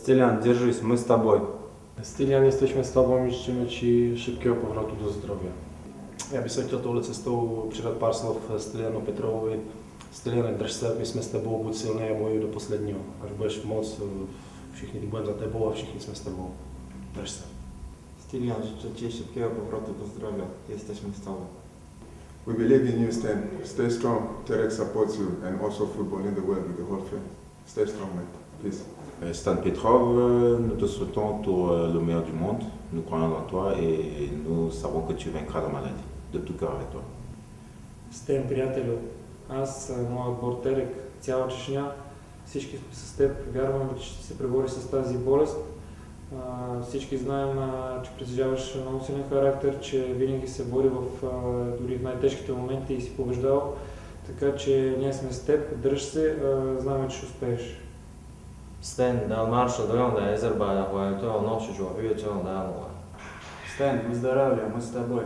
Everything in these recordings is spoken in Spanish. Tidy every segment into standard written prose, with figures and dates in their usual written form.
Stylian, держись, my z tobой. Stylian, jesteśmy z Tobą i życzymy Ci szybkiego powrotu do zdrowia. Já bych se chtěl touhle cestou přidat pár slov Stylianu Petrovovi. Styliane, drž se, my jsme s tebou, buď silný a bojuj do posledního. Až budeš moc, všichni budeme za tebou a všichni jsme s tebou. Drž se. Stylian, życzę Ci szybkiego powrotu do zdrowia. Jesteśmy z Tobą. We believe in you, Stan. Stay strong. Terek supports you and also football in the world with the whole film. Stay strong, man. Peace. Stan Petrov, nous te souhaitons tout le meilleur du monde. Nous croyons en toi et nous savons que tu vaincras la maladie. De tout cœur avec toi. Стен, приятелю, аз, моят отбор Терек, цяла Чешня, всички сме с теб, вярваме, че ще се пребори с тази болест. Всички знаем, че притежаваш много силен характер, че винаги се бори дори в най-тежките моменти и си побеждал. Така че ние сме с теб, дръж се, знаем, че ще успееш. Sten, дълмарша дойде да Езербайджан, който е нощи човек, че он да Стэн, выздоравливай, мы с тобой.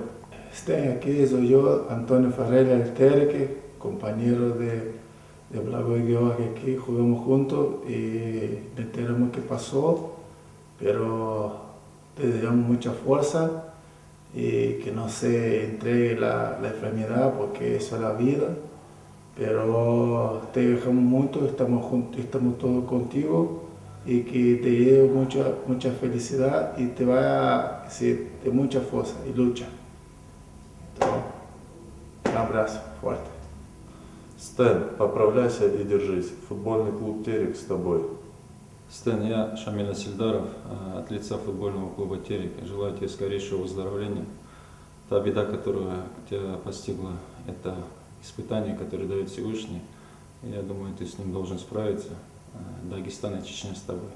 Estén aquí, soy yo, Antonio Farrell del Tereque, compañero de Blago de Georgia, que aquí jugamos juntos y me enteramos qué pasó, pero te deseamos mucha fuerza y que no se entregue la enfermedad porque eso es la vida, pero te dejamos mucho, estamos juntos, estamos todos contigo y que te lleve mucha felicidad y te va a de mucha fuerza y lucha. Un abrazo fuerte. Стэн, поправляйся и держись. Футбольный клуб Терек с тобой. Стэн, я Шамиль Асильдаров, от лица футбольного клуба Терек. Желаю тебе скорейшего выздоровления. Та беда, которая тебя постигла, это испытание, которое дает Всевышний. Я думаю, ты с ним должен справиться. Дагестан и Чечня с тобой.